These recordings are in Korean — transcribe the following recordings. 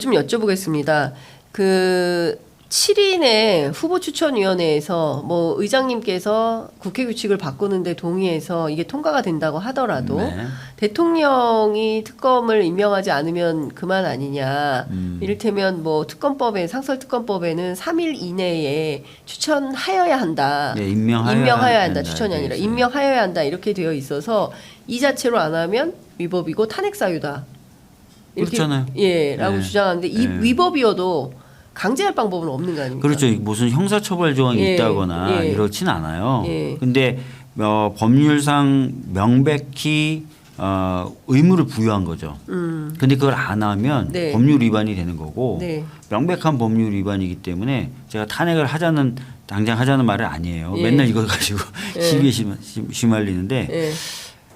좀 여쭤보겠습니다. 그 7인의 후보추천위원회에서 뭐 의장님께서 국회 규칙을 바꾸는데 동의해서 이게 통과가 된다고 하더라도 네. 대통령이 특검을 임명하지 않으면 그만 아니냐. 이를테면 뭐 특검법에 상설특검법에는 3일 이내에 추천하여야 한다. 네, 임명하여야 한다. 추천이 아니라 임명하여야 한다. 이렇게 되어 있어서 이 자체로 안 하면 위법이고 탄핵 사유다. 이렇게, 그렇잖아요. 예, 라고 네. 주장하는데 이 네. 위법이어도 강제할 방법은 없는 거 아닙니까? 그렇죠. 무슨 형사처벌 조항이 예, 있다거나 예. 이렇진 않아요. 예. 근데 법률상 명백히 의무를 부여한 거죠. 근데 그걸 안 하면 네. 법률 위반이 되는 거고 네. 명백한 법률 위반이기 때문에 제가 탄핵을 하자는 당장 하자는 말은 아니에요. 예. 맨날 이거 가지고 예. 시비에 시말리는데 예.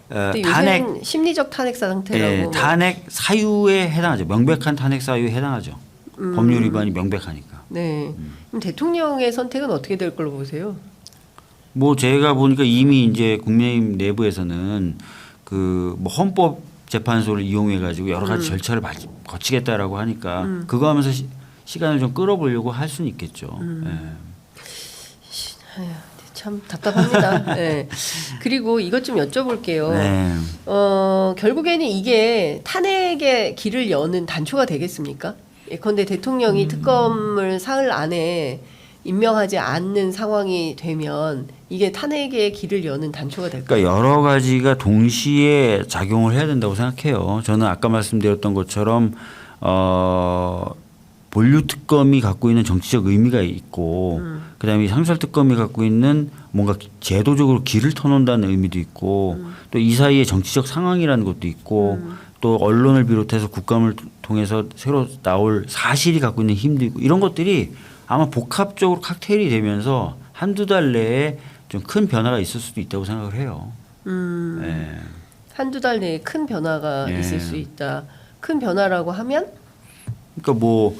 근데 탄핵 요새는 심리적 탄핵 상태라고. 예, 탄핵 사유에 해당하죠. 명백한 탄핵 사유에 해당하죠. 법률 위반이 명백하니까. 네. 그럼 대통령의 선택은 어떻게 될 걸로 보세요? 뭐 제가 보니까 이미 이제 국민의힘 내부에서는 그 뭐 헌법재판소를 이용해 가지고 여러 가지 절차를 거치겠다라고 하니까 그거 하면서 시간을 좀 끌어보려고 할 수는 있겠죠. 예. 아휴, 참 답답합니다. 네. 그리고 이것 좀 여쭤볼게요. 네. 결국에는 이게 탄핵의 길을 여는 단초가 되겠습니까? 예컨대 대통령이 특검을 사흘 안에 임명하지 않는 상황이 되면 이게 탄핵의 길을 여는 단초가 될까요? 그러니까 여러 가지가 동시에 작용을 해야 된다고 생각해요. 저는 아까 말씀드렸던 것처럼 본류 특검이 갖고 있는 정치적 의미가 있고, 그다음에 상설 특검이 갖고 있는 뭔가 제도적으로 길을 터놓는다는 의미도 있고, 또 이 사이에 정치적 상황이라는 것도 있고, 또 언론을 비롯해서 국감을 통해서 새로 나올 사실이 갖고 있는 힘도 있고, 이런 것들이 아마 복합적으로 칵테일이 되면서 한두 달 내에 좀 큰 변화가 있을 수도 있다고 생각을 해요. 네. 한두 달 내에 큰 변화가 예. 있을 수 있다. 큰 변화라고 하면? 그러니까 뭐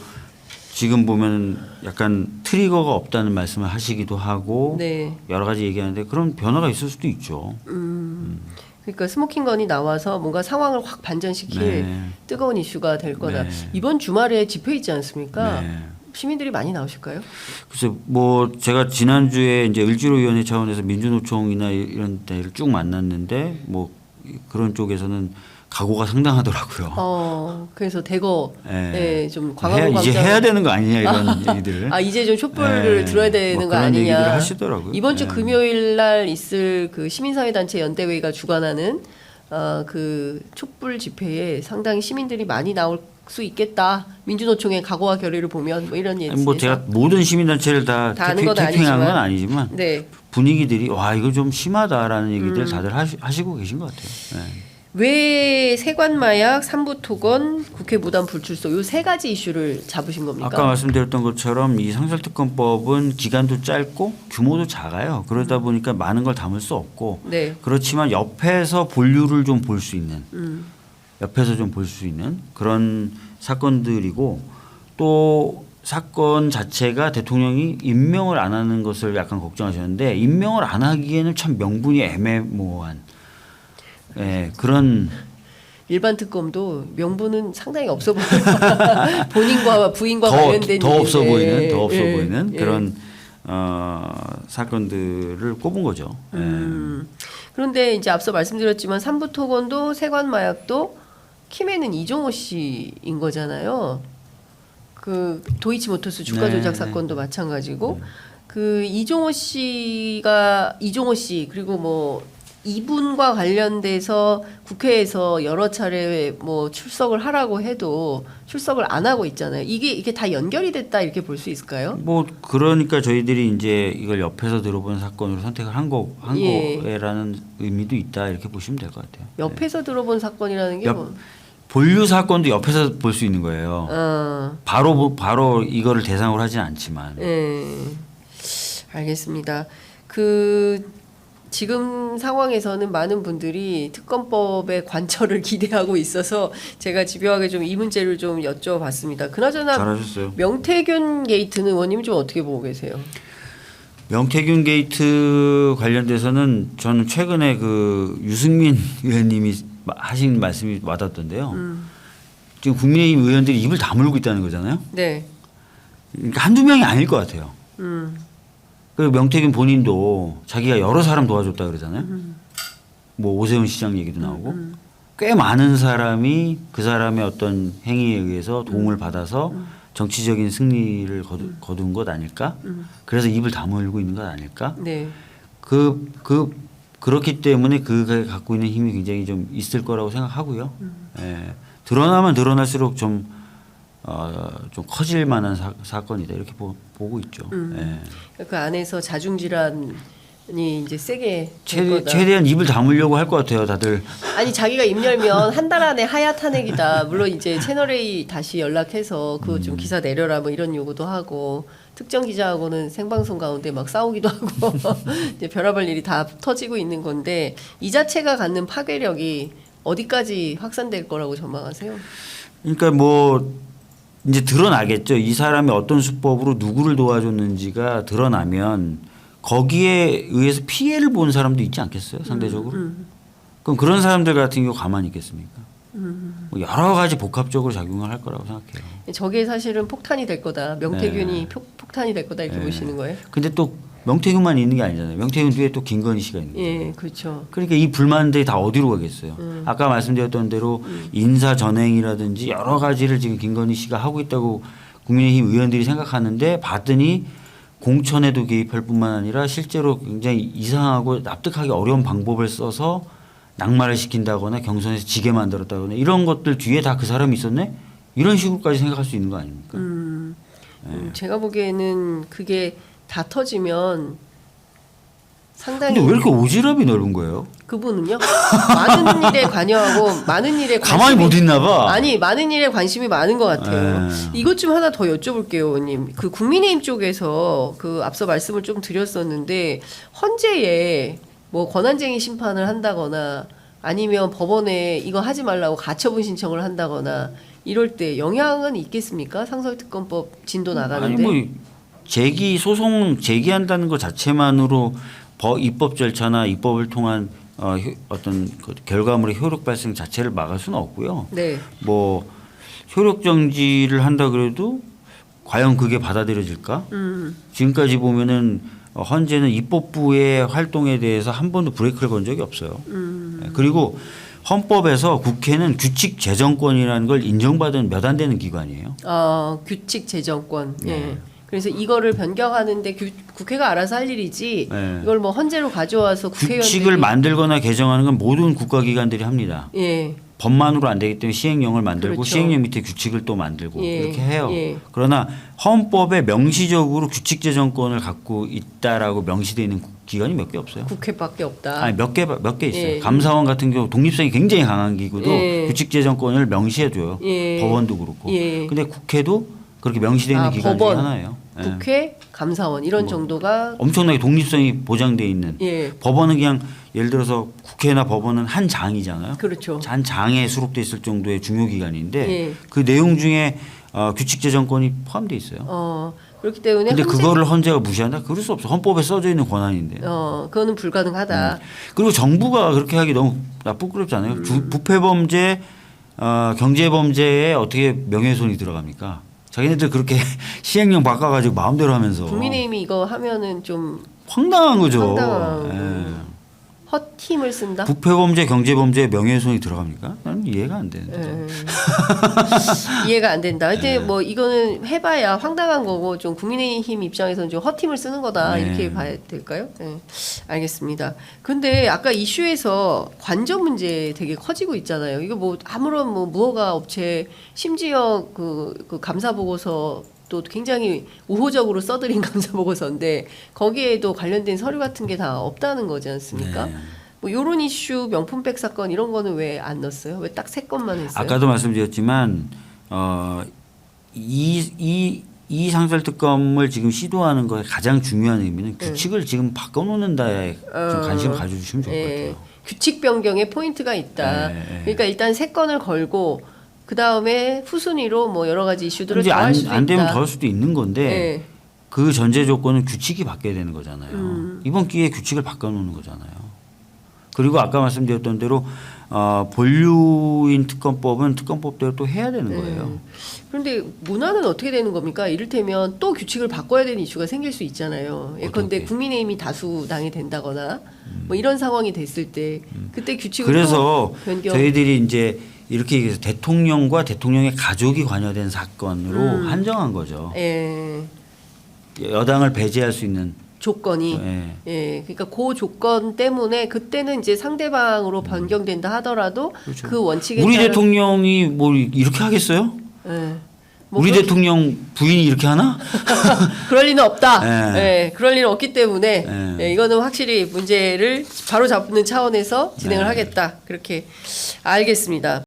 지금 보면 약간 트리거가 없다는 말씀을 하시기도 하고 네. 여러 가지 얘기하는데 그런 변화가 있을 수도 있죠. 그러니까 스모킹건이 나와서 뭔가 상황을 확 반전시킬 네. 뜨거운 이슈가 될 거다. 네. 이번 주말에 집회 있지 않습니까? 네. 시민들이 많이 나오실까요? 글쎄 뭐 제가 지난주에 이제 을지로위원회 차원에서 민주노총이나 이런 데를 쭉 만났는데 뭐 그런 쪽에서는 각오가 상당하더라고요. 그래서 대거 예. 좀 광화문 이제 광장 해야 되는 거 아니냐 이런 얘기들을. 이제 좀 촛불을 예. 들어야 되는 뭐 거 그런 얘기들을 아니냐. 하시더라고요. 이번 주 예. 금요일 날 있을 그 시민사회단체 연대회가 주관하는 그 촛불 집회에 상당히 시민들이 많이 나올 수 있겠다. 민주노총의 각오와 결의를 보면 뭐 이런 얘기. 뭐 제가 모든 시민단체를 다 아는 건 태핑한 건 아니지만. 아니지만 네. 분위기들이 와 이거 좀 심하다라는 얘기들 다들 하시고 계신 것 같아요. 네. 왜 세관마약, 삼부토건, 국회 무단 불출석 요 세 가지 이슈를 잡으신 겁니까? 아까 말씀드렸던 것처럼 이 상설특검법은 기간도 짧고 규모도 작아요. 그러다 보니까 많은 걸 담을 수 없고 네. 그렇지만 옆에서 본류를 좀 볼 수 있는 옆에서 좀 볼 수 있는 그런 사건들이고 또 사건 자체가 대통령이 임명을 안 하는 것을 약간 걱정하셨는데 임명을 안 하기에는 참 명분이 애매모호한 그런 일반 특검도 명분은 상당히 없어 보여요. 본인과 부인과 관련된 더 없어 일인데. 보이는 그런 사건들을 꼽은 거죠. 그런데 이제 앞서 말씀드렸지만 삼부토건도 세관마약도 키맨은 이종호 씨인 거잖아요. 그 도이치모터스 주가 조작 네, 사건도 마찬가지고 그 이종호 씨 그리고 뭐 이분과 관련돼서 국회에서 여러 차례 뭐 출석을 하라고 해도 출석을 안 하고 있잖아요. 이게 다 연결이 됐다 이렇게 볼 수 있을까요? 뭐 그러니까 저희들이 이제 이걸 옆에서 들어본 사건으로 선택을 한 거라는 의미도 있다 이렇게 보시면 될 것 같아요. 옆에서 들어본 사건이라는 게 뭐? 본류 사건도 옆에서 볼 수 있는 거예요. 바로 이거를 대상으로 하지는 않지만. 알겠습니다. 지금 상황에서는 많은 분들이 특검법의 관철을 기대하고 있어서 제가 집요하게 좀 이 문제를 좀 여쭤봤습니다. 그나저나 잘하셨어요. 명태균 게이트는 의원님 좀 어떻게 보고 계세요? 명태균 게이트 관련돼서는 저는 최근에 그 유승민 의원님이 하신 말씀이 와닿던데요. 지금 국민의힘 의원들이 입을 다물고 있다는 거잖아요. 네. 그러니까 한두 명이 아닐 것 같아요. 그리고 명태균 본인도 자기가 여러 사람 도와줬다 그러잖아요. 뭐 오세훈 시장 얘기도 나오고 꽤 많은 사람이 그 사람의 어떤 행위에 의해서 도움을 받아서 정치적인 승리를 거둔 것 아닐까? 그래서 입을 다물고 있는 것 아닐까? 네. 그렇기 때문에 그가 갖고 있는 힘이 굉장히 좀 있을 거라고 생각하고요. 예. 드러나면 드러날수록 좀 커질 만한 사건이다 이렇게 보고 있죠. 예. 그 안에서 자중질환이 이제 세게 될 거다. 최대한 입을 다물려고 할 것 같아요, 다들. 아니 자기가 입 열면 한 달 안에 하야 탄핵이다. 물론 이제 채널 A 다시 연락해서 그거 좀 기사 내려라 뭐 이런 요구도 하고 특정 기자하고는 생방송 가운데 막 싸우기도 하고 이제 별의별 일이 다 터지고 있는 건데 이 자체가 갖는 파괴력이 어디까지 확산될 거라고 전망하세요? 그러니까 뭐 이제 드러나겠죠. 이 사람이 어떤 수법으로 누구를 도와줬는지가 드러나면 거기에 의해서 피해를 본 사람도 있지 않겠어요, 상대적으로? 그럼 그런 사람들 같은 경우 가만히 있겠습니까? 뭐 여러 가지 복합적으로 작용을 할 거라고 생각해요. 저게 사실은 폭탄이 될 거다. 명태균이 네. 폭탄이 될 거다 이렇게 네. 보시는 거예요? 근데 또 명태균만 있는 게 아니잖아요. 명태균 뒤에 또 김건희 씨가 있는 거예요. 예, 그렇죠. 그러니까 이 불만들이 다 어디로 가겠어요. 아까 말씀드렸던 대로 인사 전행이라든지 여러 가지를 지금 김건희 씨가 하고 있다고 국민의힘 의원들이 생각하는데 봤더니 공천에도 개입할 뿐만 아니라 실제로 굉장히 이상하고 납득하기 어려운 방법을 써서 낙마를 시킨다거나 경선에서 지게 만들었다거나 이런 것들 뒤에 다 그 사람이 있었네? 이런 식으로까지 생각할 수 있는 거 아닙니까? 제가 보기에는 그게 다 터지면 상당히 근데 왜 이렇게 오지랖이 넓은 거예요? 그분은요 많은 일에 관여하고 많은 일에 가만히 못 있나 봐. 아니 많은 일에 관심이 많은 것 같아요. 이것 좀 하나 더 여쭤볼게요, 의원님. 그 국민의힘 쪽에서 그 앞서 말씀을 좀 드렸었는데 헌재에 뭐 권한쟁의 심판을 한다거나 아니면 법원에 이거 하지 말라고 가처분 신청을 한다거나 이럴 때 영향은 있겠습니까? 상설특검법 진도 나가는데. 아니 뭐 소송 제기한다는 것 자체만으로 입법 절차나 입법을 통한 어떤 그 결과물의 효력 발생 자체를 막을 수는 없고요. 네. 뭐 효력 정지를 한다 그래도 과연 그게 받아들여질까? 지금까지 보면은 헌재는 입법부의 활동에 대해서 한 번도 브레이크를 건 적이 없어요. 그리고 헌법에서 국회는 규칙 제정권이라는 걸 인정받은 몇 안 되는 기관이에요. 규칙 제정권. 네. 예. 그래서 이거를 변경하는데 국회가 알아서 할 일이지. 네. 이걸 뭐 헌재로 가져와서 국회의원들이 규칙을 만들거나 개정하는 건 모든 국가기관들이 합니다. 예. 법만으로 안 되기 때문에 시행령을 만들고 그렇죠. 시행령 밑에 규칙을 또 만들고 예. 이렇게 해요. 예. 그러나 헌법에 명시적으로 규칙 제정권을 갖고 있다라고 명시되어 있는 기관이 몇 개 없어요. 국회밖에 없다. 아니 몇 개 있어요. 예. 감사원 같은 경우 독립성이 굉장히 강한 기구도 예. 규칙 제정권을 명시해 줘요. 예. 법원도 그렇고. 예. 근데 국회도 그렇게 명시되어 있는 기관 중에 법원, 하나예요. 예. 국회, 감사원 이런 정도가 엄청나게 독립성이 보장돼 있는. 예. 법원은 그냥 예를 들어서 국회나 법원은 한 장이잖아요. 그렇죠. 한 장에 수록돼 있을 정도의 중요 기관인데 예. 그 내용 중에 규칙 제정권이 포함돼 있어요. 그렇기 때문에 근데 그거를 헌재가 무시한다? 그럴 수 없어. 헌법에 써져 있는 권한인데. 그거는 불가능하다. 그리고 정부가 그렇게 하기 너무 부끄럽지 않아요? 부패범죄, 경제범죄에 어떻게 명예훼손이 들어갑니까? 자기네들 그렇게 시행령 바꿔가지고 마음대로 하면서. 국민의힘이 이거 하면은 좀 황당한 거죠. 황당하고. 예. 헛힘을 쓴다. 부패범죄, 경제범죄에 명예훼손이 들어갑니까? 나는 이해가 안 되는데. 이해가 안 된다. 근데 뭐 이거는 해봐야 황당한 거고 좀 국민의힘 입장에서는 좀 헛힘을 쓰는 거다 네. 이렇게 봐야 될까요? 네. 알겠습니다. 근데 아까 이슈에서 관저 문제 되게 커지고 있잖아요. 이거 뭐 아무런 뭐 무허가 업체 심지어 그 감사 보고서 또 굉장히 우호적으로 써드린 감사 보고서인데 거기에도 관련된 서류 같은 게 다 없다는 거지 않습니까? 네. 뭐 요런 이슈 명품백 사건 이런 거는 왜 안 넣었어요? 왜 딱 3건만 했어요? 아까도 말씀드렸지만 이 상설특검을 지금 시도하는 거에 가장 중요한 의미는 규칙을 지금 바꿔놓는다에 좀 관심을 가져주시면 좋을 것 같아요. 규칙 변경에 포인트가 있다. 그러니까 일단 3건을 걸고 그 다음에 후순위로 뭐 여러 가지 이슈들을 이제 더할 수도 안 되면 있다. 더 할 수도 있는 건데 네. 그 전제 조건은 규칙이 바뀌어야 되는 거잖아요. 이번 기회에 규칙을 바꿔놓는 거잖아요. 그리고 아까 말씀드렸던 대로 본류인 특검법은 특검법대로 또 해야 되는 거예요. 그런데 문화는 어떻게 되는 겁니까? 이를테면 또 규칙을 바꿔야 되는 이슈가 생길 수 있잖아요. 예컨대 어떻게? 국민의힘이 다수당이 된다거나 뭐 이런 상황이 됐을 때 그때 규칙을 그래서 또 변경. 저희들이 이제 이렇게 얘기해서 대통령과 대통령의 가족이 관여된 사건으로 한정한 거죠. 예. 여당을 배제할 수 있는. 조건이 예. 예 그러니까 그 조건 때문에 그때는 이제 상대방으로 변경된다 하더라도 그렇죠. 그 원칙에 우리 따른- 대통령이 뭐 이렇게 하겠어요? 예. 뭐 우리 그런- 대통령 부인이 이렇게 하나? 그럴 리는 없다. 예. 예, 그럴 리는 없기 때문에 예. 예, 이거는 확실히 문제를 바로 잡는 차원에서 진행을 네. 하겠다. 그렇게 알겠습니다.